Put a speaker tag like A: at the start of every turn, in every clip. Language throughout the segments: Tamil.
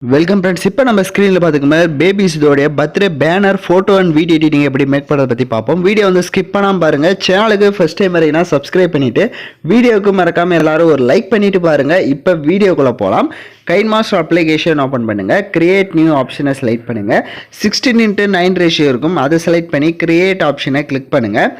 A: Welcome friends. இப்போ நம்ம ஸ்க்ரீனில் பார்த்துக்கோங்க பேபிஸோடைய birthday banner photo and video editing எப்படி மேக் பண்ணுறதை பற்றி பார்ப்போம். வீடியோ வந்து ஸ்கிப் பண்ணாமல் பாருங்கள். சேனலுக்கு ஃபஸ்ட் டைம் வரீங்கன்னா சப்ஸ்கிரைப் பண்ணிவிட்டு வீடியோவுக்கு மறக்காமல் எல்லாரும் ஒரு லைக் பண்ணிவிட்டு பாருங்கள். இப்போ வீடியோக்குள்ளே போகலாம். கைன்மாஸ்டர் அப்ளிகேஷன் ஓப்பன் பண்ணுங்கள். கிரியேட் நியூ ஆப்ஷனை செலக்ட் பண்ணுங்கள். 16:9 ரேஷியோ இருக்கும், அதை செலக்ட் பண்ணி கிரியேட் ஆப்ஷனை கிளிக் பண்ணுங்கள்.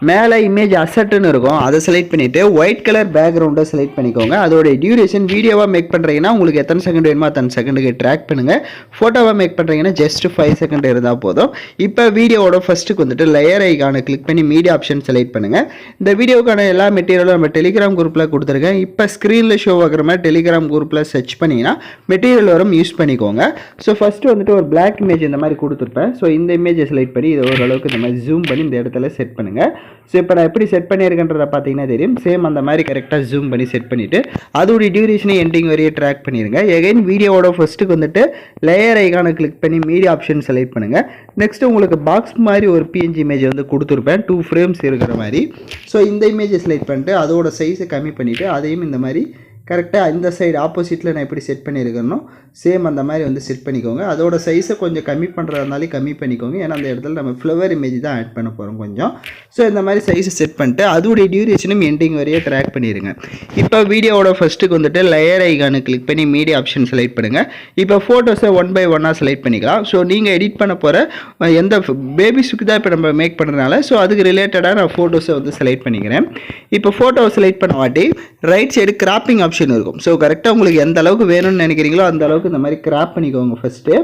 A: மேலே இமேஜ் அசட்டுன்னு இருக்கும், அதை செலக்ட் பண்ணிவிட்டு ஒயிட் கலர் பேக்ரவுண்டை செலக்ட் பண்ணிக்கோங்க. அதோட டியூரேஷன் வீடியோவாக மேக் பண்ணுறீங்கன்னா உங்களுக்கு எத்தனை செகண்ட் வேணுமோ அத்தனை செகண்டுக்கு ட்ராக் பண்ணுங்கள். ஃபோட்டோவாக மேக் பண்ணுறீங்கன்னா ஜஸ்ட் 5 செகண்ட் இருந்தால் போதும். இப்போ வீடியோவோட ஃபஸ்ட்டுக்கு வந்துட்டு லேயர் ஐகானை கிளிக் பண்ணி மீடியா ஆப்ஷன் செலக்ட் பண்ணுங்கள். இந்த வீடியோக்கான எல்லா மெட்டீரியலும் நம்ம டெலிகிராம் குரூப்பில் கொடுத்துருக்கேன். இப்போ ஸ்க்ரீனில் ஷோ ஆகிற மாதிரி டெலிகிராம் குரூப்பில் சர்ச் பண்ணிங்கன்னா மெட்டீரியல் வரும், யூஸ் பண்ணிக்கோங்க. ஸோ ஃபஸ்ட்டு வந்துட்டு ஒரு பிளாக் இமேஜ் இந்த மாதிரி கொடுத்துருப்பேன். ஸோ இந்த இமேஜை செலக்ட் பண்ணி இதை ஓரளவுக்கு இந்த மாதிரி ஜூம் பண்ணி இந்த இடத்துல செட் பண்ணுங்கள். ஸோ இப்போ நான் எப்படி செட் பண்ணியிருக்கேன்றதை பார்த்தீங்கன்னா தெரியும். சேம் அந்த மாதிரி கரெக்டாக ஜூம் பண்ணி செட் பண்ணிவிட்டு அதோடைய டியூரேஷனை எண்டிங் வரையே ட்ராக் பண்ணிடுங்க. எகைன் வீடியோவோட ஃபஸ்ட்டுக்கு வந்துட்டு லேயர் ஐகானை கிளிக் பண்ணி மீடியா ஆப்ஷன் செலக்ட் பண்ணுங்கள். நெக்ஸ்ட் உங்களுக்கு பாக்ஸ் மாதிரி ஒரு பிஎன்ஜி இமேஜ் வந்து கொடுத்துருப்பேன், 2 ஃப்ரேம்ஸ் இருக்கிற மாதிரி. ஸோ இந்த இமேஜை செலக்ட் பண்ணிட்டு அதோட சைஸை கம்மி பண்ணிவிட்டு அதையும் இந்த மாதிரி கரெக்டாக இந்த சைடு ஆப்போசிட்டில் நான் எப்படி செட் பண்ணியிருக்கேனோ சேம் அந்த மாதிரி வந்து செட் பண்ணிக்கோங்க. அதோட சைஸை கொஞ்சம் கம்மி பண்ணுறதுனாலே கம்மி பண்ணிக்கோங்க, ஏன்னா அந்த இடத்துல நம்ம ஃப்ளவர் இமேஜ் தான் ஆட் பண்ண போகிறோம் கொஞ்சம். ஸோ இந்த மாதிரி சைஸை செட் பண்ணிட்டு அதோடைய டியூரேஷனும் எண்டிங் வரையே ட்ராக் பண்ணிடுங்க. இப்போ வீடியோவோட ஃபஸ்ட்டுக்கு வந்துட்டு லேயர் ஐகானை கிளிக் பண்ணி மீடியா ஆப்ஷன் செலக்ட் பண்ணுங்கள். இப்போ ஃபோட்டோஸை 1 by 1 செலக்ட் பண்ணிக்கலாம். ஸோ நீங்கள் எடிட் பண்ண போகிற எந்த பேபிஸுக்கு தான் இப்போ நம்ம மேக் பண்ணுறதுனால ஸோ அதுக்கு ரிலேட்டடாக நான் ஃபோட்டோஸை வந்து செலக்ட் பண்ணிக்கிறேன். இப்போ ஃபோட்டோவை செலக்ட் பண்ண வாட்டி ரைட் சைடு கிராப்பிங் ஆப்ஷன் இருக்கும். ஸோ கரெக்டாக உங்களுக்கு எந்த அளவுக்கு வேணும்னு நினைக்கிறீங்களோ அந்த அளவுக்கு இந்த மாதிரி கிராப் பண்ணிக்கோங்க. ஃபஸ்ட்டு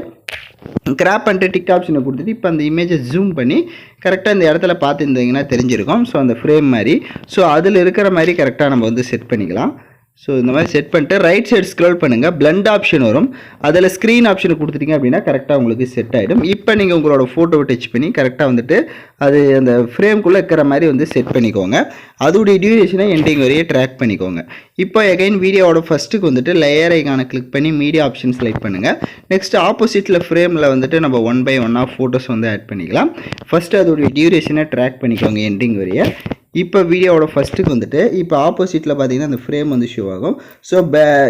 A: கிராப் பண்ணிட்டு டிக் ஆப்ஷனை கொடுத்துட்டு இப்போ அந்த இமேஜை ஜூம் பண்ணி கரெக்டாக இந்த இடத்துல பார்த்துருந்தீங்கன்னா தெரிஞ்சிருக்கும். ஸோ அந்த ஃப்ரேம் மாதிரி ஸோ அதில் இருக்கிற மாதிரி கரெக்டாக நம்ம வந்து செட் பண்ணிக்கலாம். ஸோ இந்த மாதிரி செட் பண்ணிட்டு ரைட் சைடு ஸ்க்ரோல் பண்ணுங்கள், பிளண்ட் ஆப்ஷன் வரும், அதில் ஸ்க்ரீன் ஆப்ஷனை கொடுத்துட்டீங்க அப்படின்னா கரெக்டாக உங்களுக்கு செட் ஆகிடும். இப்போ நீங்கள் உங்களோட ஃபோட்டோவை டச் பண்ணி கரெக்டாக வந்துட்டு அது அந்த ஃப்ரேம்குள்ளே இருக்கிற மாதிரி வந்து செட் பண்ணிக்கோங்க. அதோடைய டியூரேஷனை எண்டிங் வரையே ட்ராக் பண்ணிக்கோங்க. இப்போ எகைன் வீடியோவோட ஃபஸ்ட்டுக்கு வந்துட்டு லேயர் ஐகானை கிளிக் பண்ணி மீடியா ஆப்ஷன் செலக்ட் பண்ணுங்கள். நெக்ஸ்ட் ஆப்போசிட்டில் ஃப்ரேமில் வந்துட்டு நம்ம 1 by 1 ஃபோட்டோஸ் வந்து ஆட் பண்ணிக்கலாம். ஃபஸ்ட்டு அதோடைய டியூரேஷனை ட்ராக் பண்ணிக்கோங்க எண்டிங் வரையே. இப்போ வீடியோவோட ஃபஸ்ட்டுக்கு வந்துட்டு இப்போ ஆப்போசிட்டில் பார்த்தீங்கன்னா அந்த ஃப்ரேம் வந்து ஷோ ஆகும். ஸோ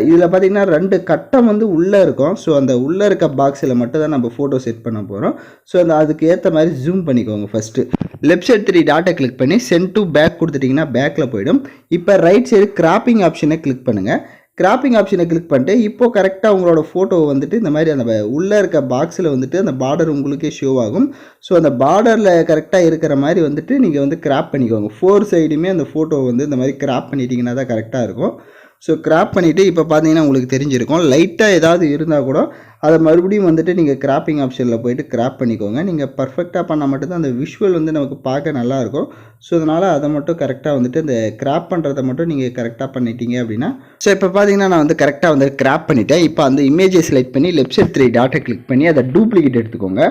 A: இதில் பார்த்தீங்கன்னா 2 கட்டம் வந்து உள்ளே இருக்கும். ஸோ அந்த உள்ளே இருக்க பாக்ஸில் மட்டும் தான் நம்ம ஃபோட்டோ செட் பண்ண போகிறோம். ஸோ அந்த அதுக்கு ஏற்ற மாதிரி ஜூம் பண்ணிக்கோங்க. ஃபஸ்ட்டு லெஃப்ட் சைடு 3 டாட்டை கிளிக் பண்ணி சென்ட் டு பேக் கொடுத்துட்டிங்கன்னா பேக்கில் போயிடும். இப்போ ரைட் சைடு கிராப்பிங் ஆப்ஷனை கிளிக் பண்ணுங்கள். கிராப்பிங் ஆப்ஷனை கிளிக் பண்ணிட்டு இப்போ கரெக்டாக உங்களோட ஃபோட்டோவை வந்துட்டு இந்த மாதிரி அந்த உள்ளே இருக்க பாக்ஸில் வந்துட்டு அந்த பார்டர் உங்களுக்கே ஷோ ஆகும். ஸோ அந்த பார்டரில் கரெக்டாக இருக்கிற மாதிரி வந்துட்டு நீங்கள் வந்து கிராப் பண்ணிக்கோங்க. 4 சைடுமே அந்த ஃபோட்டோவை வந்து இந்த மாதிரி கிராப் பண்ணிட்டீங்கன்னா தான் கரெக்டாக இருக்கும். ஸோ கிராப் பண்ணிவிட்டு இப்போ பார்த்தீங்கன்னா உங்களுக்கு தெரிஞ்சிருக்கும். லைட்டாக ஏதாவது இருந்தால் கூட அதை மறுபடியும் வந்துட்டு நீங்கள் கிராப்பிங் ஆப்ஷனில் போய்ட்டு கிராப் பண்ணிக்கோங்க. நீங்கள் பர்ஃபெக்டாக பண்ணால் மட்டும்தான் அந்த விஷுவல் வந்து நமக்கு பார்க்க நல்லாயிருக்கும். ஸோ அதனால் அதை மட்டும் கரெக்டாக வந்துட்டு இந்த கிராப் பண்ணுறதை மட்டும் நீங்கள் கரெக்டாக பண்ணிட்டீங்க அப்படின்னா ஸோ இப்போ பார்த்தீங்கன்னா நான் வந்து கரெக்டாக வந்து கிராப் பண்ணிட்டேன். இப்போ அந்த இமேஜை செலக்ட் பண்ணி லெஃப்ட் சைடு 3 டாட்டை கிளிக் பண்ணி அதை டூப்ளிகேட் எடுத்துக்கோங்க.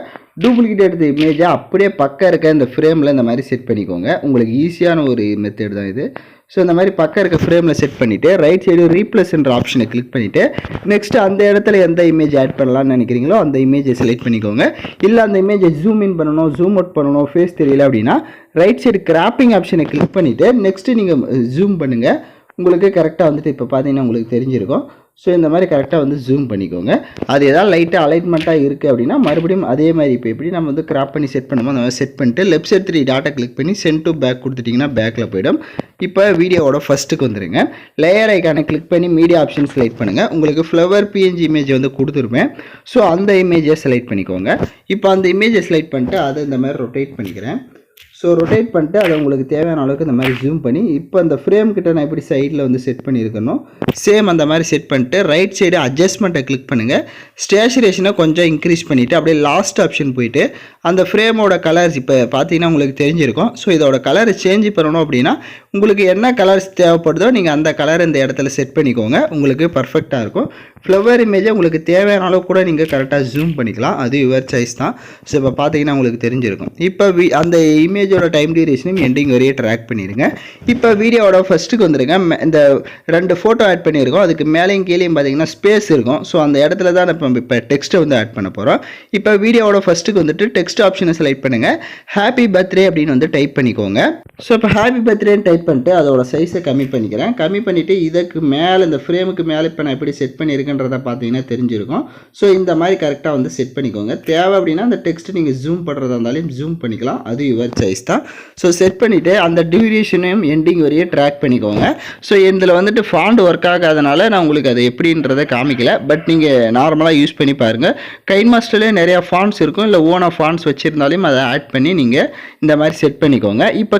A: டூப்ளிகேட் எடுத்த இமேஜை அப்படியே பக்கம் இருக்க இந்த ஃப்ரேமில் இந்த மாதிரி செட் பண்ணிக்கோங்க. உங்களுக்கு ஈஸியான ஒரு மெத்தட் தான் இது. ஸோ இந்த மாதிரி பக்கம் இருக்க ஃப்ரேமில் செட் பண்ணிவிட்டு ரைட் சைடு ரீப்ளேஸ்ன்ற ஆப்ஷனை கிளிக் பண்ணிவிட்டு நெக்ஸ்ட் அந்த இடத்துல எந்த இமேஜ் ஆட் பண்ணலாம்னு நினைக்கிறீங்களோ அந்த இமேஜை செலக்ட் பண்ணிக்கோங்க. இல்லை அந்த இமேஜை ஜூம் இன் பண்ணணும், ஜூம் அவுட் பண்ணணும், ஃபேஸ் தெரியல அப்படின்னா ரைட் சைடு கிராப்பிங் ஆப்ஷனை கிளிக் பண்ணிவிட்டு நெக்ஸ்ட்டு நீங்கள் ஜூம் பண்ணுங்கள். உங்களுக்கு கரெக்டாக வந்துட்டு இப்போ பார்த்தீங்கன்னா உங்களுக்கு தெரிஞ்சிருக்கும். ஸோ இந்த மாதிரி கரெக்டாக வந்து ஜூம் பண்ணிக்கோங்க. அது ஏதாவது லைட்டாக அலைன்மெண்ட்டாக இருக்குது அப்படின்னா மறுபடியும் அதே மாதிரி இப்போ எப்படி நம்ம வந்து கிராப் பண்ணி செட் பண்ணுமோ அந்த மாதிரி செட் பண்ணிட்டு லெஃப்ட் சைடு 3 டாட்டை கிளிக் பண்ணி சென்ட் டு பேக் கொடுத்துட்டிங்கன்னா பேக்கில் போயிடும். இப்போ வீடியோவோட ஃபஸ்ட்டுக்கு வந்துடுங்க. லேயர் ஐக்கானை கிளிக் பண்ணி மீடியா ஆப்ஷன் செலக்ட் பண்ணுங்கள். உங்களுக்கு ஃப்ளவர் பிஎன்ஜி இமேஜ் வந்து கொடுத்துருப்பேன். ஸோ அந்த இமேஜை செலக்ட் பண்ணிக்கோங்க. இப்போ அந்த இமேஜை செலக்ட் பண்ணிட்டு அதை இந்த மாதிரி ரொட்டேட் பண்ணிக்கிறேன். ஸோ ரொட்டேட் பண்ணிட்டு அதை உங்களுக்கு தேவையான அளவுக்கு இந்த மாதிரி ஜூம் பண்ணி இப்போ அந்த ஃப்ரேம் கிட்ட நான் எப்படி சைடில் வந்து செட் பண்ணியிருக்கணும் சேம் அந்த மாதிரி செட் பண்ணிட்டு ரைட் சைடு அட்ஜஸ்ட்மெண்ட்டை கிளிக் பண்ணுங்கள். ஸ்டேச்சுரேஷனை கொஞ்சம் இன்க்ரீஸ் பண்ணிவிட்டு அப்படியே லாஸ்ட் ஆப்ஷன் போயிட்டு அந்த ஃப்ரேமோட கலர்ஸ் இப்போ பார்த்தீங்கன்னா உங்களுக்கு தெரிஞ்சிருக்கும். ஸோ இதோட கலரை சேஞ்ச் பண்ணணும் அப்படின்னா உங்களுக்கு என்ன கலர்ஸ் தேவைப்படுதோ நீங்கள் அந்த கலர் இந்த இடத்துல செட் பண்ணிக்கோங்க. உங்களுக்கு பர்ஃபெக்டாக இருக்கும். ஃப்ளவர் இமேஜை உங்களுக்கு தேவையான அளவு கூட நீங்கள் கரெக்டாக ஜூம் பண்ணிக்கலாம். அது யுவர் சாய்ஸ் தான். ஸோ இப்போ பார்த்தீங்கன்னா உங்களுக்கு தெரிஞ்சிருக்கும். இப்போ அந்த இமேஜ் மெசேஜோட டைம் டியூரேஷனும் எண்டிங் வரையே ட்ராக் பண்ணிடுங்க. இப்போ வீடியோவோட ஃபஸ்ட்டுக்கு வந்துடுங்க. இந்த 2 ஃபோட்டோ ஆட் பண்ணியிருக்கோம். அதுக்கு மேலேயும் கீழேயும் பார்த்தீங்கன்னா ஸ்பேஸ் இருக்கும். ஸோ அந்த இடத்துல தான் இப்போ டெக்ஸ்ட்டை வந்து ஆட் பண்ண போகிறோம். இப்போ வீடியோவோட ஃபஸ்ட்டுக்கு வந்துட்டு டெக்ஸ்ட் ஆப்ஷனை செலக்ட் பண்ணுங்கள். ஹாப்பி பர்த்டே அப்படின்னு வந்து டைப் பண்ணிக்கோங்க. ஸோ இப்போ ஹாப்பி பர்த்டேன்னு டைப் பண்ணிட்டு அதோட சைஸை கம்மி பண்ணிக்கிறேன். கம்மி பண்ணிவிட்டு இதுக்கு மேலே இந்த ஃப்ரேமுக்கு மேலே இப்போ நான் எப்படி செட் பண்ணியிருக்கேன்றதை பார்த்தீங்கன்னா தெரிஞ்சிருக்கும். ஸோ இந்த மாதிரி கரெக்டாக வந்து செட் பண்ணிக்கோங்க. தேவை அப்படின்னா அந்த டெக்ஸ்ட்டு நீங்கள் ஜூம் பண்ணுறதா இருந்தாலும் ஜூம் பண்ணிக்கலாம். அது யுவர் சைஸ் தான். ஸோ செட் பண்ணிவிட்டு அந்த டியூரேஷனையும் எண்டிங் வரையே ட்ராக் பண்ணிக்கோங்க. ஸோ இதில் வந்துட்டு ஃபாண்ட் ஒர்க் ஆகாதனால நான் உங்களுக்கு அது எப்படின்றத காமிக்கல. பட் நீங்கள் நார்மலாக யூஸ் பண்ணி பாருங்கள். கைன் மாஸ்டர்லேயே நிறையா ஃபாண்ட்ஸ் இருக்கும். இல்லை ஓனாக ஃபாண்ட்ஸ் வச்சுருந்தாலும் அதை ஆட் பண்ணி நீங்கள் இந்த மாதிரி செட் பண்ணிக்கோங்க. இப்போ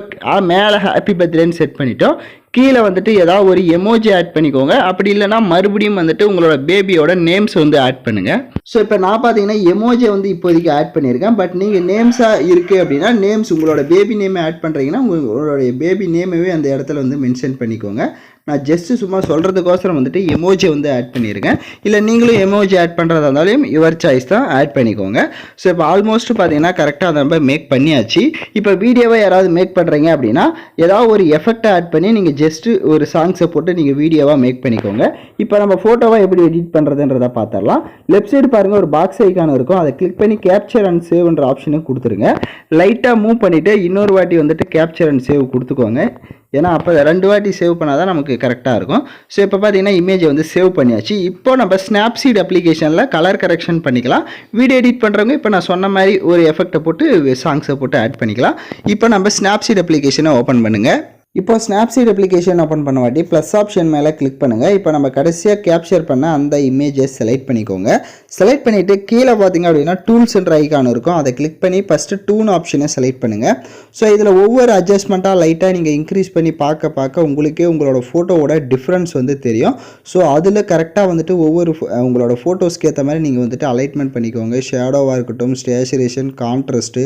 A: மேலே ஹாப்பி பர்த்டேன்னு செட் பண்ணிட்டோம். கீழே வந்துட்டு ஏதாவது ஒரு எமோஜி ஆட் பண்ணிக்கோங்க. அப்படி இல்லைனா மறுபடியும் வந்துட்டு உங்களோட பேபியோட நேம்ஸ் வந்து ஆட் பண்ணுங்கள். ஸோ இப்போ நான் பார்த்தீங்கன்னா எமோஜியை வந்து இப்போதைக்கு ஆட் பண்ணியிருக்கேன். பட் நீங்கள் நேம்ஸாக இருக்குது அப்படின்னா நேம்ஸ் உங்களோட பேபி நேமை ஆட் பண்ணுறீங்கன்னா உங்களுடைய பேபி நேமைவே அந்த இடத்துல வந்து மென்ஷன் பண்ணிக்கோங்க. நான் ஜஸ்ட்டு சும்மா சொல்கிறதுக்கோசரம் வந்துட்டு எமோஜி வந்து ஆட் பண்ணியிருக்கேன். இல்லை நீங்களும் எமோஜி ஆட் பண்ணுறதா இருந்தாலும் யுவர் சாய்ஸ் தான், ஆட் பண்ணிக்கோங்க. ஸோ இப்போ ஆல்மோஸ்ட் பார்த்தீங்கன்னா கரெக்டாக அதை நம்ம மேக் பண்ணியாச்சு. இப்போ வீடியோவை யாராவது மேக் பண்ணுறீங்க அப்படின்னா ஏதாவது ஒரு எஃபெக்டை ஆட் பண்ணி நீங்கள் ஜஸ்ட்டு ஒரு சாங்ஸை போட்டு நீங்கள் வீடியோவாக மேக் பண்ணிக்கோங்க. இப்போ நம்ம ஃபோட்டோவாக எப்படி எடிட் பண்ணுறதுன்றதை பார்த்துடலாம். லெஃப்ட் சைடு பாருங்கள் ஒரு பாக்ஸ் ஐக்கான இருக்கும். அதை கிளிக் பண்ணி கேப்சர் அண்ட் சேவ்ன்ற ஆப்ஷனை கொடுத்துருங்க. லைட்டாக மூவ் பண்ணிவிட்டு இன்னொரு வாட்டி வந்துட்டு கேப்சர் அண்ட் சேவ் கொடுத்துக்கோங்க. ஏன்னா அப்போ 2 வாட்டி சேவ் பண்ணால் தான் நமக்கு கரெக்டாக இருக்கும். ஸோ இப்போ பார்த்தீங்கன்னா இமேஜை வந்து சேவ் பண்ணியாச்சு. இப்போ நம்ம ஸ்னாப்சீட் அப்ளிகேஷனில் கலர் கரெக்ஷன் பண்ணிக்கலாம். வீடியோ எடிட் பண்ணுறவங்க இப்போ நான் சொன்ன மாதிரி ஒரு எஃபெக்டை போட்டு சாங்ஸை போட்டு ஆட் பண்ணிக்கலாம். இப்போ நம்ம ஸ்னாப்சீட் அப்ளிகேஷனை ஓப்பன் பண்ணுங்கள். இப்போ ஸ்னாப்சீட் அப்ளிகேஷன் ஓப்பன் பண்ண வாட்டி ப்ளஸ் ஆப்ஷன் மேலே கிளிக் பண்ணுங்கள். இப்போ நம்ம கடைசியாக கேப்சர் பண்ண அந்த இமேஜை செலக்ட் பண்ணிக்கோங்க. செலக்ட் பண்ணிவிட்டு கீழே பார்த்தீங்க அப்படின்னா டூல்ஸ்ன்ற ஐக்கான் இருக்கும். அதை கிளிக் பண்ணி ஃபஸ்ட்டு டூன் ஆப்ஷனை செலக்ட் பண்ணுங்கள். ஸோ இதில் ஒவ்வொரு அட்ஜஸ்ட்மெண்ட்டாக லைட்டாக நீங்கள் இன்க்ரீஸ் பண்ணி பார்க்க உங்களுக்கே உங்களோட ஃபோட்டோவோட டிஃப்ரென்ஸ் வந்து தெரியும். ஸோ அதில் கரெக்டாக வந்துட்டு ஒவ்வொரு உங்களோட ஃபோட்டோஸ்க்கு ஏற்ற மாதிரி நீங்கள் வந்துட்டு அலைட்மெண்ட் பண்ணிக்கோங்க. ஷேடோவாக இருக்கட்டும், ஸ்டேச்சுரேஷன், கான்ட்ராஸ்ட்டு,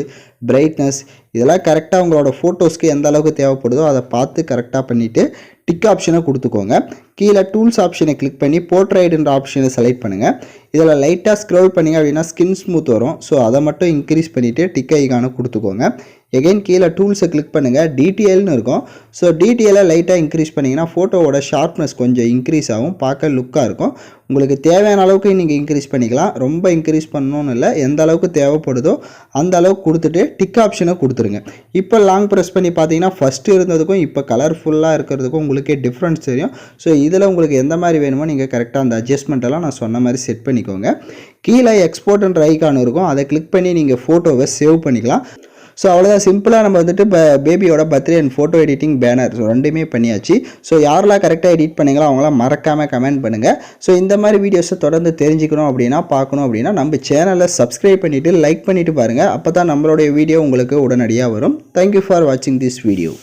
A: பிரைட்னஸ், இதெல்லாம் கரெக்டாக உங்களோட ஃபோட்டோஸ்க்கு எந்த அளவுக்கு தேவைப்படுதோ அதை பார்த்து கரெக்டாக பண்ணிவிட்டு டிக் ஆப்ஷனை கொடுத்துக்கோங்க. கீழே டூல்ஸ் ஆப்ஷனை கிளிக் பண்ணி போர்ட்ரைடுன்ற ஆப்ஷனை செலக்ட் பண்ணுங்கள். இதில் லைட்டாக ஸ்க்ரோல் பண்ணிங்க அப்படின்னா ஸ்கின் ஸ்மூத் வரும். ஸோ அதை மட்டும் இன்க்ரீஸ் பண்ணிவிட்டு டிக் ஐக்கானை கொடுத்துக்கோங்க. எகைன் கீழே டூல்ஸை கிளிக் பண்ணுங்கள். டிடிஎல்னு இருக்கும். ஸோ டிடிஎலை லைட்டாக இன்க்ரீஸ் பண்ணிங்கன்னா ஃபோட்டோவோட ஷார்ப்னஸ் கொஞ்சம் இன்க்ரீஸ் ஆகும், பார்க்க லுக்காக இருக்கும். உங்களுக்கு தேவையான அளவுக்கு நீங்கள் இன்க்ரீஸ் பண்ணிக்கலாம். ரொம்ப இன்க்ரீஸ் பண்ணணும்னு இல்லை, எந்த அளவுக்கு தேவைப்படுதோ அந்த அளவுக்கு கொடுத்துட்டு டிக் ஆப்ஷனை கொடுத்துருங்க. இப்போ லாங் ப்ரெஸ் பண்ணி பார்த்தீங்கன்னா ஃபஸ்ட்டு இருந்ததுக்கும் இப்போ கலர்ஃபுல்லாக இருக்கிறதுக்கும் உங்களுக்கே டிஃப்ரென்ஸ் தெரியும். ஸோ இதில் உங்களுக்கு எந்த மாதிரி வேணுமோ நீங்கள் கரெக்டாக அந்த அட்ஜஸ்ட்மெண்ட்டெல்லாம் நான் சொன்ன மாதிரி செட் பண்ணிக்கோங்க. கீழே எக்ஸ்போர்ட்ன்ற ஐக்கான் இருக்கும். அதை கிளிக் பண்ணி நீங்கள் ஃபோட்டோவை சேவ் பண்ணிக்கலாம். ஸோ அவ்வளோதான், சிம்பிளாக நம்ம வந்துட்டு பேபியோட birthday and photo editing banner ரெண்டுமே பண்ணியாச்சு. ஸோ யாரெல்லாம் கரெக்டாக எடிட் பண்ணீங்களோ அவங்களாம் மறக்காமல் கமெண்ட் பண்ணுங்கள். ஸோ இந்த மாதிரி வீடியோஸை தொடர்ந்து தெரிஞ்சுக்கணும் அப்படின்னா பார்க்கணும் அப்படின்னா நம்ம சேனலை சப்ஸ்கிரைப் பண்ணிவிட்டு லைக் பண்ணிவிட்டு பாருங்கள். அப்போ தான் நம்மளுடைய வீடியோ உங்களுக்கு உடனடியாக வரும். தேங்க்யூ ஃபார் வாட்சிங் திஸ் வீடியோ.